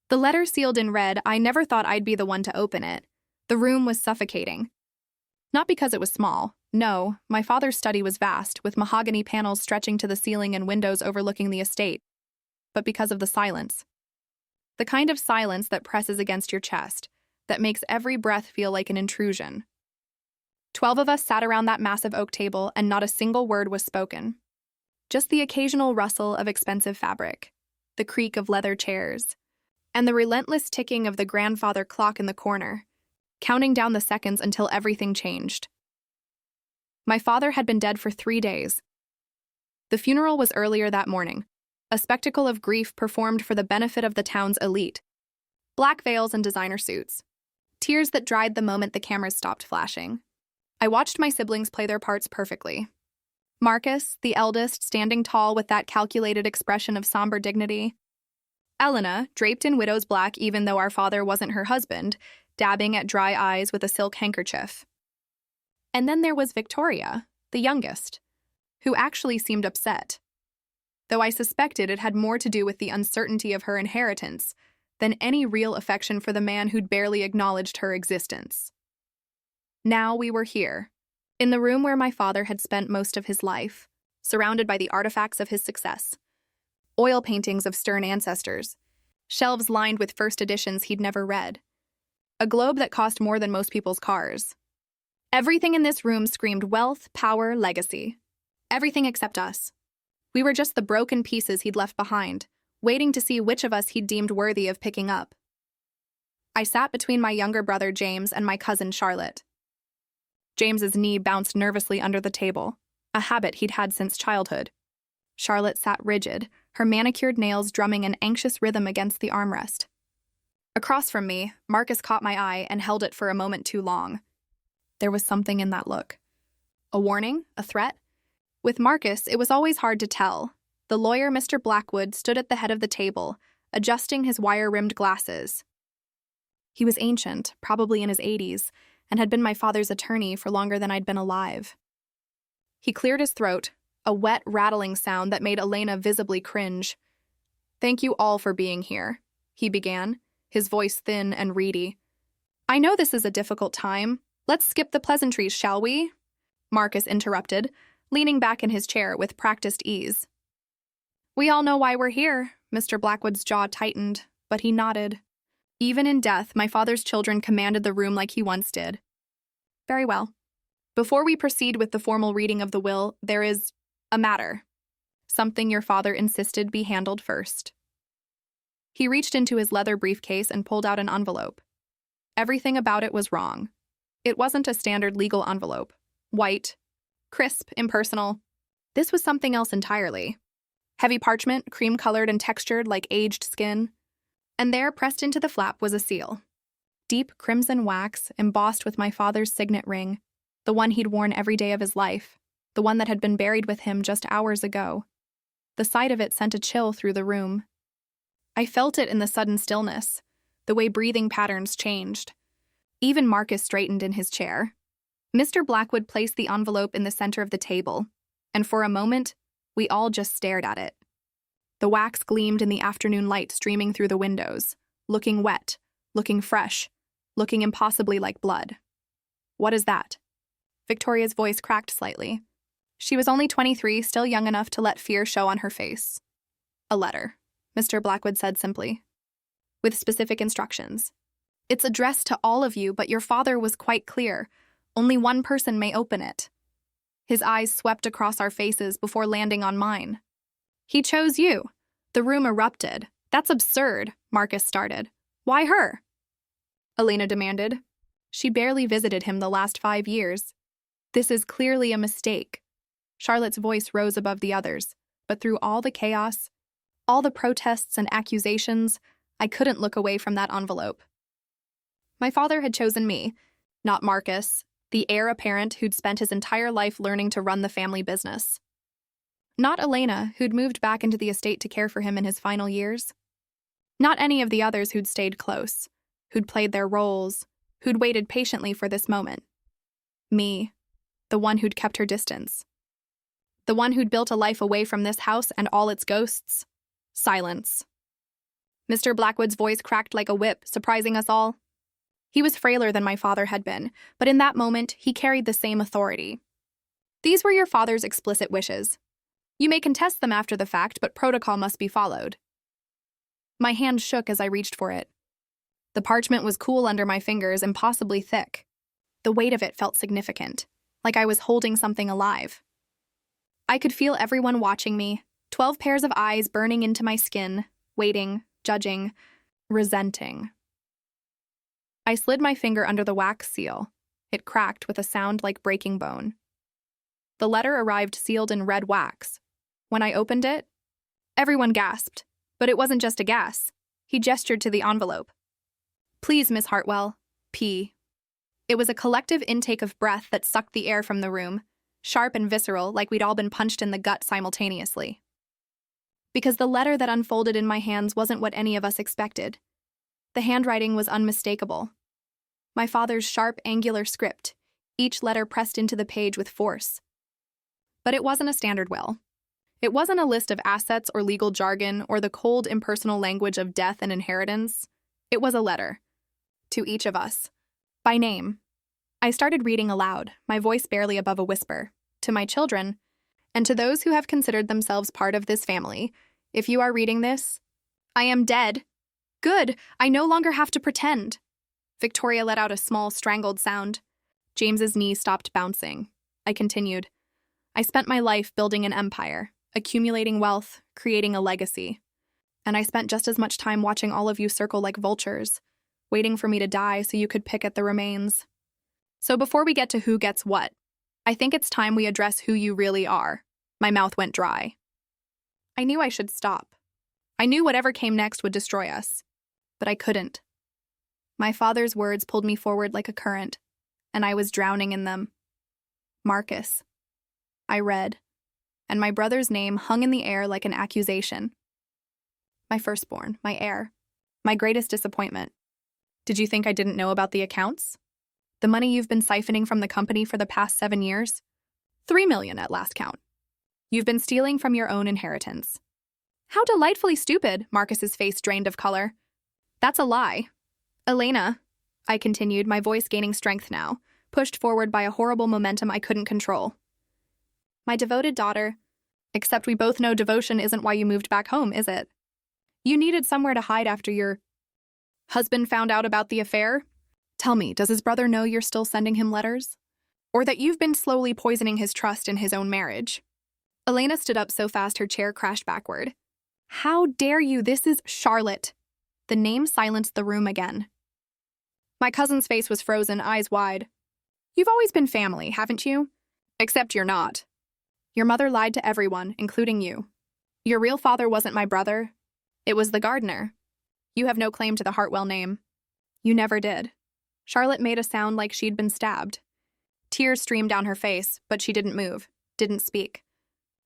The letter sealed in red, I never thought I'd be the one to open it. The room was suffocating. Not because it was small. No, my father's study was vast, with mahogany panels stretching to the ceiling and windows overlooking the estate. But because of the silence. The kind of silence that presses against your chest, that makes every breath feel like an intrusion. 12 of us sat around that massive oak table, and not a single word was spoken. Just the occasional rustle of expensive fabric, the creak of leather chairs, and the relentless ticking of the grandfather clock in the corner, counting down the seconds until everything changed. My father had been dead for 3 days. The funeral was earlier that morning, a spectacle of grief performed for the benefit of the town's elite. Black veils and designer suits. Tears that dried the moment the cameras stopped flashing. I watched my siblings play their parts perfectly. Marcus, the eldest, standing tall with that calculated expression of somber dignity. Elena, draped in widow's black even though our father wasn't her husband, dabbing at dry eyes with a silk handkerchief. And then there was Victoria, the youngest, who actually seemed upset. Though I suspected it had more to do with the uncertainty of her inheritance than any real affection for the man who'd barely acknowledged her existence. Now we were here, in the room where my father had spent most of his life, surrounded by the artifacts of his success. Oil paintings of stern ancestors, shelves lined with first editions he'd never read, a globe that cost more than most people's cars. Everything in this room screamed wealth, power, legacy. Everything except us. We were just the broken pieces he'd left behind, waiting to see which of us he'd deemed worthy of picking up. I sat between my younger brother James and my cousin Charlotte. James's knee bounced nervously under the table, a habit he'd had since childhood. Charlotte sat rigid, her manicured nails drumming an anxious rhythm against the armrest. Across from me, Marcus caught my eye and held it for a moment too long. There was something in that look. A warning? A threat? With Marcus, it was always hard to tell. The lawyer, Mr. Blackwood, stood at the head of the table, adjusting his wire-rimmed glasses. He was ancient, probably in his 80s, and had been my father's attorney for longer than I'd been alive. He cleared his throat, a wet, rattling sound that made Elena visibly cringe. "Thank you all for being here," he began, his voice thin and reedy. "I know this is a difficult time. Let's skip the pleasantries, shall we?" Marcus interrupted, leaning back in his chair with practiced ease. "We all know why we're here." Mr. Blackwood's jaw tightened, but he nodded. Even in death, my father's children commanded the room like he once did. "Very well. Before we proceed with the formal reading of the will, there is a matter. Something your father insisted be handled first." He reached into his leather briefcase and pulled out an envelope. Everything about it was wrong. It wasn't a standard legal envelope. White, crisp, impersonal. This was something else entirely. Heavy parchment, cream-colored and textured like aged skin. And there, pressed into the flap, was a seal. Deep crimson wax, embossed with my father's signet ring, the one he'd worn every day of his life, the one that had been buried with him just hours ago. The sight of it sent a chill through the room. I felt it in the sudden stillness, the way breathing patterns changed. Even Marcus straightened in his chair. Mr. Blackwood placed the envelope in the center of the table, and for a moment, we all just stared at it. The wax gleamed in the afternoon light streaming through the windows, looking wet, looking fresh, looking impossibly like blood. "What is that?" Victoria's voice cracked slightly. She was only 23, still young enough to let fear show on her face. "A letter," Mr. Blackwood said simply, with specific instructions. "It's addressed to all of you, but your father was quite clear. Only one person may open it." His eyes swept across our faces before landing on mine. "He chose you." The room erupted. "That's absurd," Marcus started. "Why her?" Elena demanded. "She barely visited him the last 5 years. This is clearly a mistake." Charlotte's voice rose above the others, but through all the chaos, all the protests and accusations, I couldn't look away from that envelope. My father had chosen me, not Marcus, the heir apparent who'd spent his entire life learning to run the family business. Not Elena, who'd moved back into the estate to care for him in his final years. Not any of the others who'd stayed close, who'd played their roles, who'd waited patiently for this moment. Me, the one who'd kept her distance. The one who'd built a life away from this house and all its ghosts. Silence. Mr. Blackwood's voice cracked like a whip, surprising us all. He was frailer than my father had been, but in that moment, he carried the same authority. These were your father's explicit wishes. You may contest them after the fact, but protocol must be followed. My hand shook as I reached for it. The parchment was cool under my fingers, impossibly thick. The weight of it felt significant, like I was holding something alive. I could feel everyone watching me, 12 pairs of eyes burning into my skin, waiting, judging, resenting. I slid my finger under the wax seal. It cracked with a sound like breaking bone. The letter arrived sealed in red wax. When I opened it, everyone gasped, but it wasn't just a gas. He gestured to the envelope. Please, Miss Hartwell, P. It was a collective intake of breath that sucked the air from the room, sharp and visceral, like we'd all been punched in the gut simultaneously. Because the letter that unfolded in my hands wasn't what any of us expected. The handwriting was unmistakable. My father's sharp, angular script, each letter pressed into the page with force. But it wasn't a standard will. It wasn't a list of assets or legal jargon or the cold, impersonal language of death and inheritance. It was a letter. To each of us. By name. I started reading aloud, my voice barely above a whisper. To my children, and to those who have considered themselves part of this family, if you are reading this, I am dead. Good, I no longer have to pretend. Victoria let out a small, strangled sound. James's knee stopped bouncing. I continued. I spent my life building an empire, accumulating wealth, creating a legacy. And I spent just as much time watching all of you circle like vultures, waiting for me to die so you could pick at the remains. So before we get to who gets what, I think it's time we address who you really are. My mouth went dry. I knew I should stop. I knew whatever came next would destroy us. But I couldn't. My father's words pulled me forward like a current, and I was drowning in them. Marcus. I read, and my brother's name hung in the air like an accusation. My firstborn, my heir, my greatest disappointment. Did you think I didn't know about the accounts? The money you've been siphoning from the company for the past 7 years? 3 million at last count. You've been stealing from your own inheritance. How delightfully stupid, Marcus's face drained of color. That's a lie. Elena, I continued, my voice gaining strength now, pushed forward by a horrible momentum I couldn't control. My devoted daughter, except we both know devotion isn't why you moved back home, is it? You needed somewhere to hide after your husband found out about the affair? Tell me, does his brother know you're still sending him letters? Or that you've been slowly poisoning his trust in his own marriage? Elena stood up so fast her chair crashed backward. How dare you? This is Charlotte. The name silenced the room again. My cousin's face was frozen, eyes wide. You've always been family, haven't you? Except you're not. Your mother lied to everyone, including you. Your real father wasn't my brother. It was the gardener. You have no claim to the Hartwell name. You never did. Charlotte made a sound like she'd been stabbed. Tears streamed down her face, but she didn't move, didn't speak.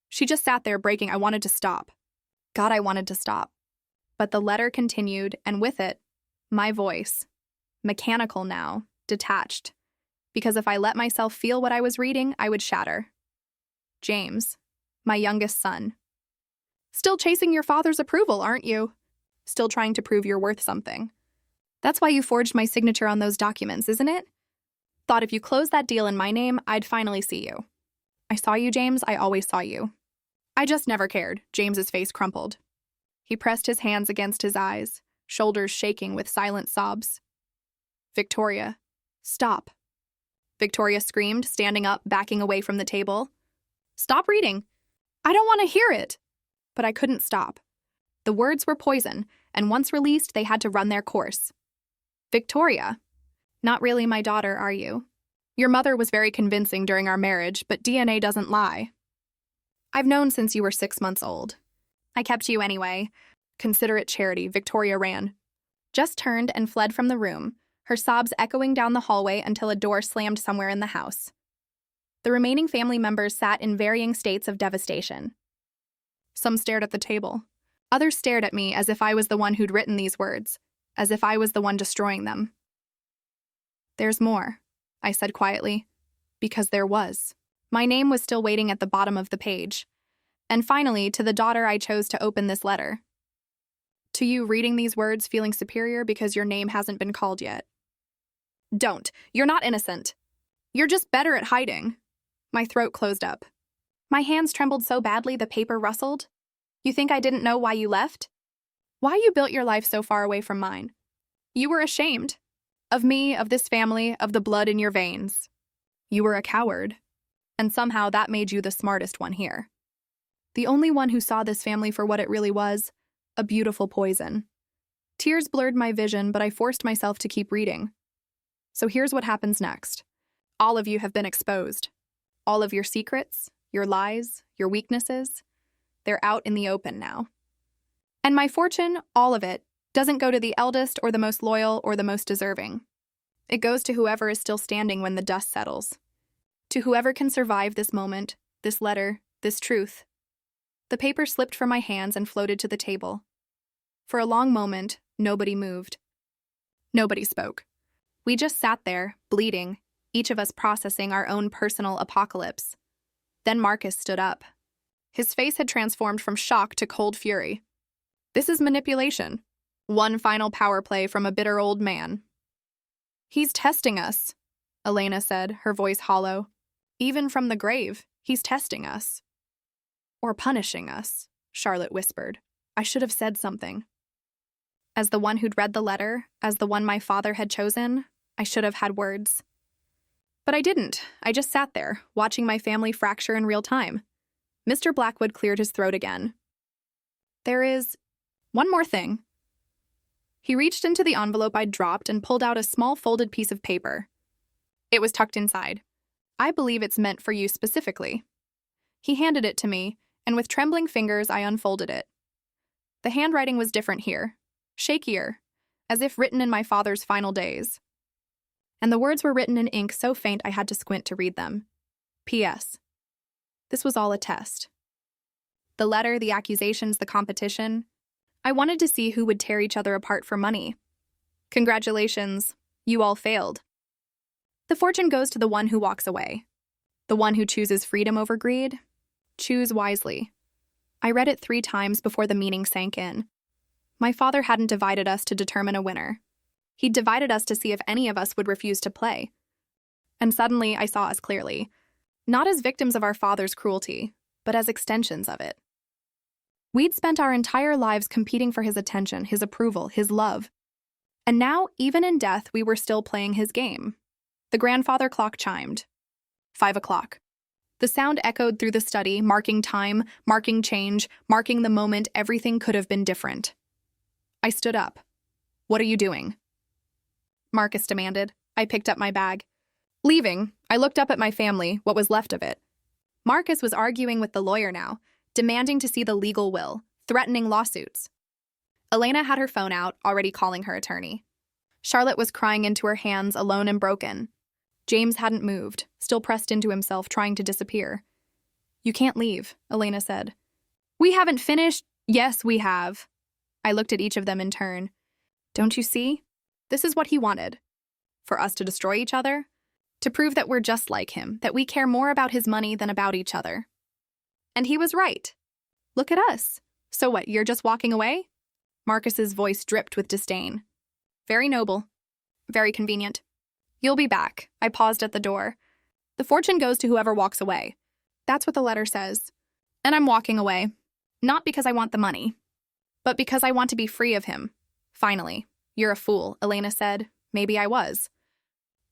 She just sat there breaking. I wanted to stop. God, I wanted to stop. But the letter continued, and with it, my voice. Mechanical now, detached. Because if I let myself feel what I was reading, I would shatter. James, my youngest son. Still chasing your father's approval, aren't you? Still trying to prove you're worth something. That's why you forged my signature on those documents, isn't it? Thought if you closed that deal in my name, I'd finally see you. I saw you, James. I always saw you. I just never cared. James's face crumpled. He pressed his hands against his eyes, shoulders shaking with silent sobs. Victoria, stop. Victoria screamed, standing up, backing away from the table. Stop reading. I don't want to hear it. But I couldn't stop. The words were poison, and once released, they had to run their course. Victoria, not really my daughter, are you? Your mother was very convincing during our marriage, but DNA doesn't lie. I've known since you were 6 months old. I kept you anyway. Consider it charity. Victoria ran. Just turned and fled from the room, her sobs echoing down the hallway until a door slammed somewhere in the house. The remaining family members sat in varying states of devastation. Some stared at the table. Others stared at me as if I was the one who'd written these words, as if I was the one destroying them. There's more, I said quietly, because there was. My name was still waiting at the bottom of the page. And finally, to the daughter I chose to open this letter. To you, reading these words feeling superior because your name hasn't been called yet. Don't. You're not innocent. You're just better at hiding. My throat closed up. My hands trembled so badly the paper rustled. You think I didn't know why you left? Why you built your life so far away from mine? You were ashamed. Of me, of this family, of the blood in your veins. You were a coward. And somehow that made you the smartest one here. The only one who saw this family for what it really was, a beautiful poison. Tears blurred my vision, but I forced myself to keep reading. So here's what happens next. All of you have been exposed. All of your secrets, your lies, your weaknesses, they're out in the open now. And my fortune, all of it, doesn't go to the eldest or the most loyal or the most deserving. It goes to whoever is still standing when the dust settles. To whoever can survive this moment, this letter, this truth. The paper slipped from my hands and floated to the table. For a long moment, nobody moved. Nobody spoke. We just sat there, bleeding, each of us processing our own personal apocalypse. Then Marcus stood up. His face had transformed from shock to cold fury. This is manipulation. One final power play from a bitter old man. He's testing us, Elena said, her voice hollow. Even from the grave, he's testing us. Or punishing us, Charlotte whispered. I should have said something. As the one who'd read the letter, as the one my father had chosen, I should have had words. But I didn't. I just sat there, watching my family fracture in real time. Mr. Blackwood cleared his throat again. There is one more thing. He reached into the envelope I'd dropped and pulled out a small folded piece of paper. It was tucked inside. I believe it's meant for you specifically. He handed it to me, and with trembling fingers I unfolded it. The handwriting was different here, shakier, as if written in my father's final days. And the words were written in ink so faint I had to squint to read them. P.S. This was all a test. The letter, the accusations, the competition. I wanted to see who would tear each other apart for money. Congratulations, you all failed. The fortune goes to the one who walks away. The one who chooses freedom over greed. Choose wisely. I read it 3 times before the meaning sank in. My father hadn't divided us to determine a winner. He'd divided us to see if any of us would refuse to play. And suddenly I saw us clearly, not as victims of our father's cruelty, but as extensions of it. We'd spent our entire lives competing for his attention, his approval, his love. And now, even in death, we were still playing his game. The grandfather clock chimed. 5 o'clock. The sound echoed through the study, marking time, marking change, marking the moment everything could have been different. I stood up. What are you doing? Marcus demanded. I picked up my bag. Leaving, I looked up at my family, what was left of it. Marcus was arguing with the lawyer now, demanding to see the legal will, threatening lawsuits. Elena had her phone out, already calling her attorney. Charlotte was crying into her hands, alone and broken. James hadn't moved, still pressed into himself, trying to disappear. You can't leave, Elena said. We haven't finished. Yes, we have. I looked at each of them in turn. Don't you see? This is what he wanted. For us to destroy each other? To prove that we're just like him, that we care more about his money than about each other. And he was right. Look at us. So what, you're just walking away? Marcus's voice dripped with disdain. Very noble. Very convenient. You'll be back. I paused at the door. The fortune goes to whoever walks away. That's what the letter says. And I'm walking away. Not because I want the money, but because I want to be free of him. Finally. You're a fool, Elena said. Maybe I was.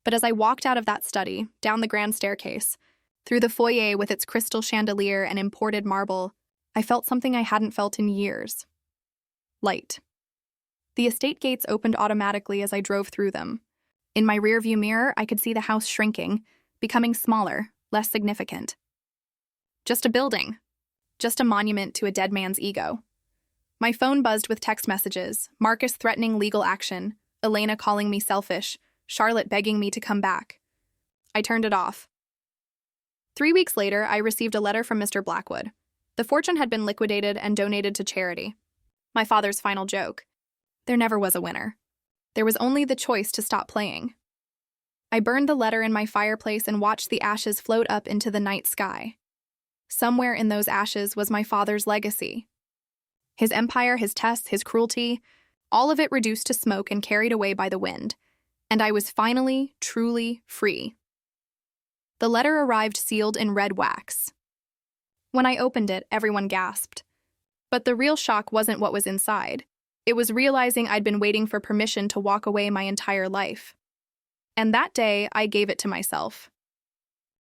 But as I walked out of that study, down the grand staircase, through the foyer with its crystal chandelier and imported marble, I felt something I hadn't felt in years. Light. The estate gates opened automatically as I drove through them. In my rearview mirror, I could see the house shrinking, becoming smaller, less significant. Just a building. Just a monument to a dead man's ego. My phone buzzed with text messages, Marcus threatening legal action, Elena calling me selfish, Charlotte begging me to come back. I turned it off. 3 weeks later, I received a letter from Mr. Blackwood. The fortune had been liquidated and donated to charity. My father's final joke. There never was a winner. There was only the choice to stop playing. I burned the letter in my fireplace and watched the ashes float up into the night sky. Somewhere in those ashes was my father's legacy. His empire, his tests, his cruelty, all of it reduced to smoke and carried away by the wind. And I was finally, truly free. The letter arrived sealed in red wax. When I opened it, everyone gasped. But the real shock wasn't what was inside. It was realizing I'd been waiting for permission to walk away my entire life. And that day, I gave it to myself.